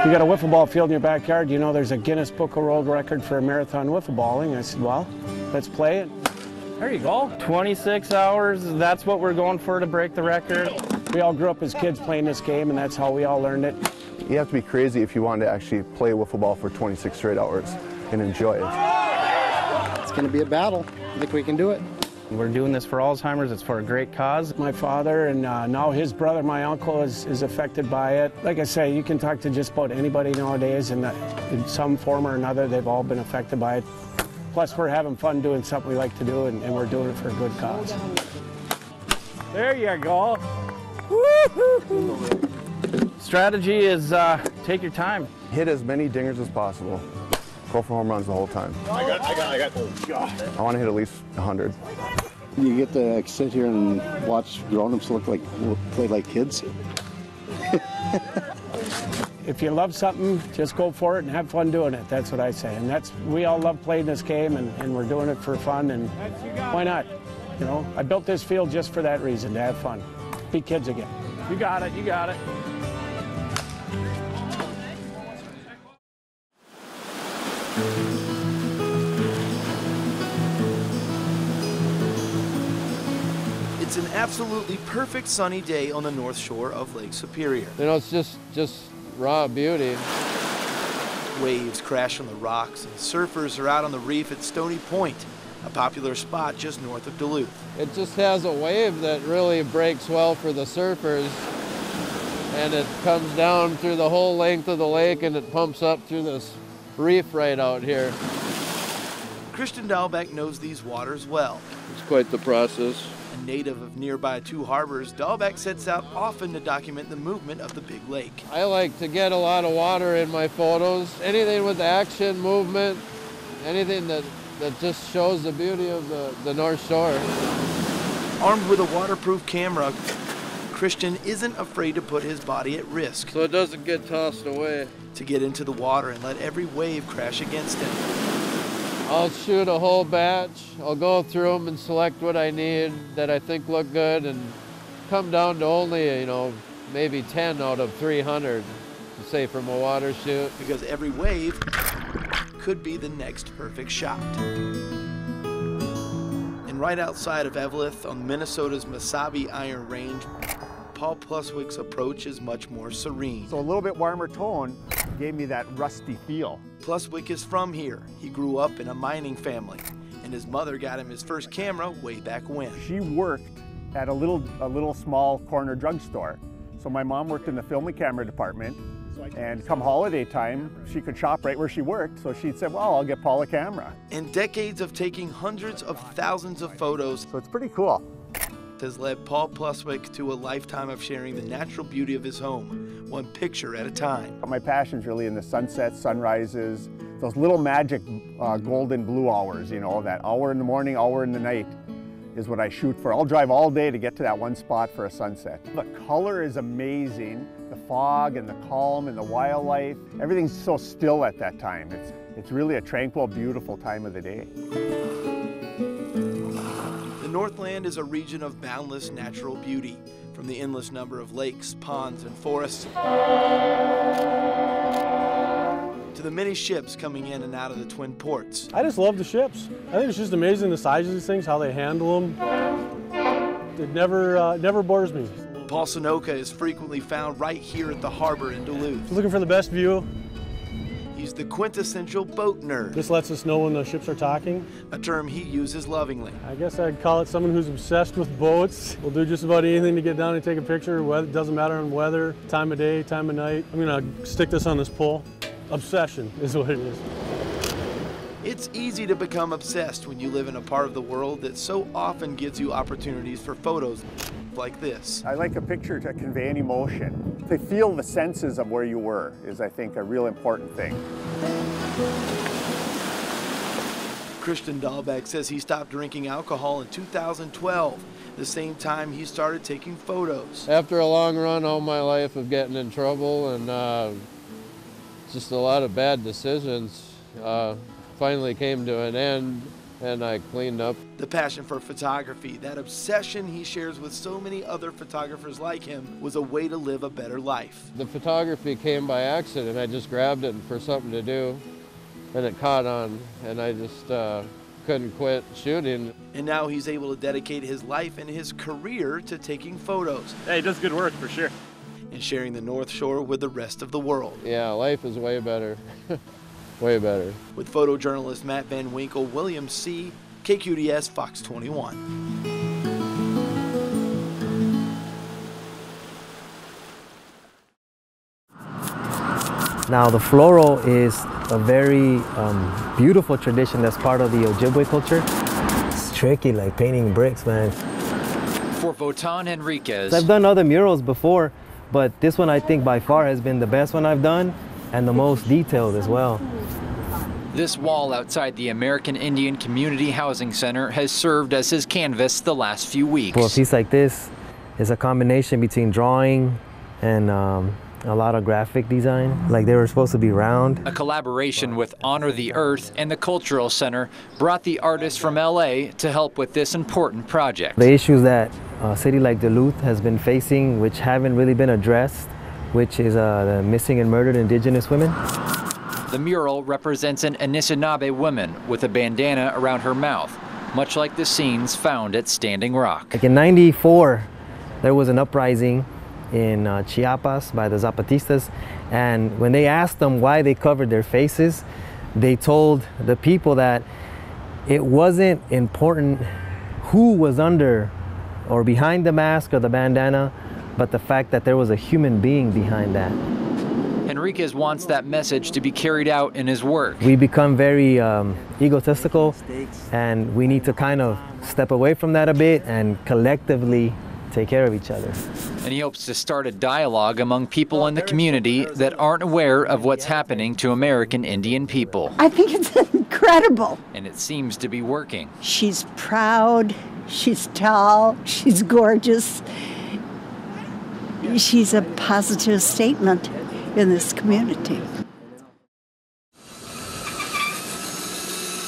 You got a wiffle ball field in your backyard, you know there's a Guinness Book of World Record for a marathon wiffle balling. I said, well, let's play it. There you go. 26 hours, that's what we're going for to break the record. We all grew up as kids playing this game, and that's how we all learned it. You have to be crazy if you want to actually play wiffle ball for 26 straight hours and enjoy it. It's going to be a battle. I think we can do it. We're doing this for Alzheimer's. It's for a great cause. My father and now his brother, my uncle, is affected by it. Like I say, you can talk to just about anybody nowadays, and in some form or another, they've all been affected by it. Plus, we're having fun doing something we like to do, and we're doing it for a good cause. There you go. Woo-hoo-hoo. Strategy is take your time. Hit as many dingers as possible. Go for home runs the whole time. I got those. I want to hit at least 100. You get to sit here and watch grown-ups play like kids. If you love something, just go for it and have fun doing it. That's what I say. And we all love playing this game, and we're doing it for fun, and why not? You know, I built this field just for that reason, to have fun. Be kids again. You got it, you got it. It's an absolutely perfect sunny day on the north shore of Lake Superior. You know, it's just raw beauty. Waves crash on the rocks, and surfers are out on the reef at Stony Point, a popular spot just north of Duluth. It just has a wave that really breaks well for the surfers, and it comes down through the whole length of the lake, and it pumps up through this reef right out here. Christian Dahlbeck knows these waters well. It's quite the process. A native of nearby two harbors, Dahlbeck sets out often to document the movement of the big lake. I like to get a lot of water in my photos. Anything with action, movement, anything that just shows the beauty of the North Shore. Armed with a waterproof camera, Christian isn't afraid to put his body at risk. So it doesn't get tossed away. To get into the water and let every wave crash against him. I'll shoot a whole batch. I'll go through them and select what I need that I think look good, and come down to only, you know, maybe 10 out of 300, say, from a water shoot. Because every wave could be the next perfect shot. And right outside of Eveleth on Minnesota's Mesabi Iron Range, Paul Pluswick's approach is much more serene. So a little bit warmer tone gave me that rusty feel. Pluswick is from here. He grew up in a mining family, and his mother got him his first camera way back when. She worked at a little small corner drugstore. So my mom worked in the film and camera department, and come holiday time, she could shop right where she worked, so she'd say, well, I'll get Paul a camera. And decades of taking hundreds of thousands of photos, So it's pretty cool. has led Paul Pluswick to a lifetime of sharing the natural beauty of his home, one picture at a time. My passion's really in the sunsets, sunrises, those little magic golden blue hours, you know, that hour in the morning, hour in the night is what I shoot for. I'll drive all day to get to that one spot for a sunset. The color is amazing, the fog and the calm and the wildlife. Everything's so still at that time. It's really a tranquil, beautiful time of the day. The Northland is a region of boundless natural beauty, from the endless number of lakes, ponds, and forests, to the many ships coming in and out of the Twin Ports. I just love the ships. I think it's just amazing the size of these things, how they handle them. It never bores me. Paul Sunoka is frequently found right here at the harbor in Duluth. Looking for the best view. He's the quintessential boat nerd, This lets us know when the ships are talking. a term he uses lovingly. I guess I'd call it someone who's obsessed with boats. We'll do just about anything to get down and take a picture. It doesn't matter on weather, time of day, time of night. I'm gonna stick this on this pole. Obsession is what it is. It's easy to become obsessed when you live in a part of the world that so often gives you opportunities for photos like this. I like a picture to convey an emotion. To feel the senses of where you were is, I think, a real important thing. Christian Dahlbeck says he stopped drinking alcohol in 2012, the same time he started taking photos. After a long run all my life of getting in trouble and just a lot of bad decisions, finally came to an end and I cleaned up. The passion for photography, that obsession he shares with so many other photographers like him, was a way to live a better life. The photography came by accident. I just grabbed it for something to do, and it caught on, and I just couldn't quit shooting. And now he's able to dedicate his life and his career to taking photos. Hey, he does good work for sure. And sharing the North Shore with the rest of the world. Yeah, life is way better. Way better. With photojournalist Matt Van Winkle, William C., KQDS, Fox 21. Now the floral is a very beautiful tradition that's part of the Ojibwe culture. It's tricky, like painting bricks, man. For Votan Enriquez. I've done other murals before, but this one I think by far has been the best one I've done and the most detailed as well. This wall outside the American Indian Community Housing Center has served as his canvas the last few weeks. For a piece like this, it's a combination between drawing and a lot of graphic design. Like they were supposed to be round. A collaboration with Honor the Earth and the Cultural Center brought the artist from LA to help with this important project. The issues that a city like Duluth has been facing, which haven't really been addressed, which is the missing and murdered indigenous women. The mural represents an Anishinaabe woman with a bandana around her mouth, much like the scenes found at Standing Rock. Like in '94, there was an uprising in Chiapas by the Zapatistas, and when they asked them why they covered their faces, they told the people that it wasn't important who was under or behind the mask or the bandana, but the fact that there was a human being behind that. Enriquez wants that message to be carried out in his work. We become very egotistical, and we need to kind of step away from that a bit and collectively take care of each other. And he hopes to start a dialogue among people in the community that aren't aware of what's happening to American Indian people. I think it's incredible. And it seems to be working. She's proud, she's tall, she's gorgeous. She's a positive statement in this community.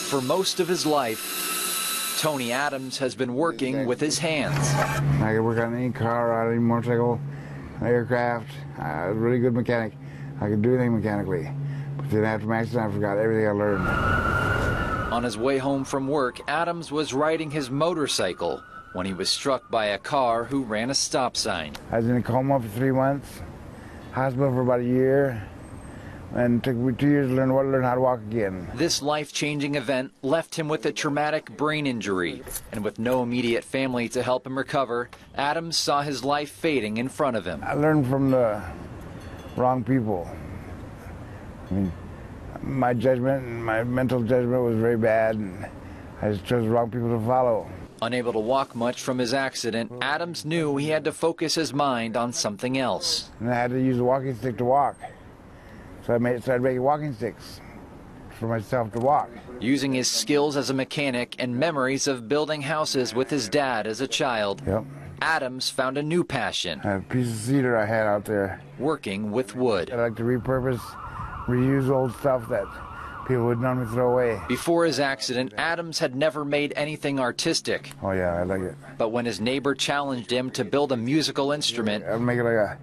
For most of his life, Tony Adams has been working with his hands. I could work on any car, on any motorcycle, aircraft. I was a really good mechanic. I could do anything mechanically. But then after my accident, I forgot everything I learned. On his way home from work, Adams was riding his motorcycle when he was struck by a car who ran a stop sign. I was in a coma for 3 months, hospital for about a year, and it took me 2 years to learn how to walk again. This life-changing event left him with a traumatic brain injury, and with no immediate family to help him recover, Adams saw his life fading in front of him. I learned from the wrong people. I mean, my judgment, my mental judgment was very bad, and I just chose the wrong people to follow. Unable to walk much from his accident, Adams knew he had to focus his mind on something else. And I had to use a walking stick to walk. So I started making walking sticks for myself to walk. Using his skills as a mechanic and memories of building houses with his dad as a child, Adams found a new passion. A piece of cedar I had out there. Working with wood. I like to repurpose, reuse old stuff that people would normally throw away. Before his accident, Adams had never made anything artistic. Oh yeah, I like it. But when his neighbor challenged him to build a musical instrument, I'd make it like a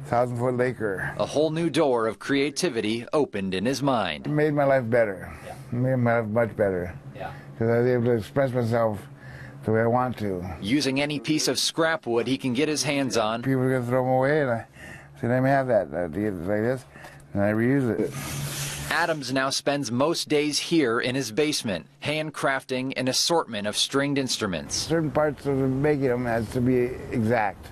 1,000-foot laker. A whole new door of creativity opened in his mind. It made my life better. It made my life much better. Because I was able to express myself the way I want to. Using any piece of scrap wood he can get his hands on. People are going to throw them away, and I said, let me have that. I get it like this, and I reuse it. Adams now spends most days here in his basement, handcrafting an assortment of stringed instruments. Certain parts of making them has to be exact.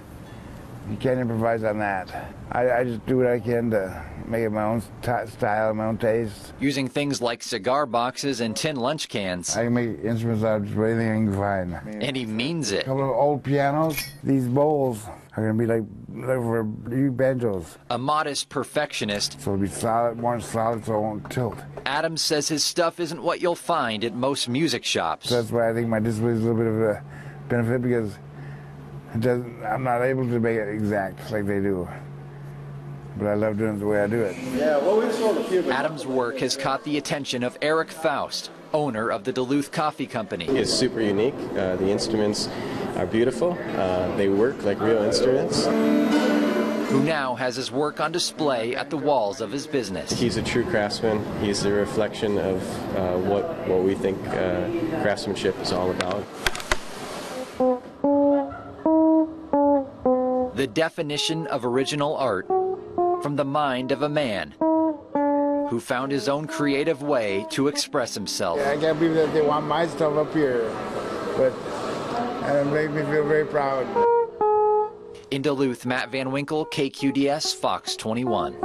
You can't improvise on that. I just do what I can to make it my own style, my own taste. Using things like cigar boxes and tin lunch cans. I can make instruments out of just anything I can find. And he means it. A couple of old pianos. These bowls are going to be like for banjos. A modest perfectionist. So it'll be solid, more solid so it won't tilt. Adams says his stuff isn't what you'll find at most music shops. So that's why I think my disability is a little bit of a benefit, because I'm not able to make it exact like they do. But I love doing it the way I do it. Adams' work has caught the attention of Eric Faust, owner of the Duluth Coffee Company. It's super unique. The instruments are beautiful. They work like real instruments. Who now has his work on display at the walls of his business. He's a true craftsman. He's a reflection of what we think craftsmanship is all about. The definition of original art from the mind of a man who found his own creative way to express himself. I can't believe that they want my stuff up here, but it makes me feel very proud. In Duluth, Matt Van Winkle, KQDS, Fox 21.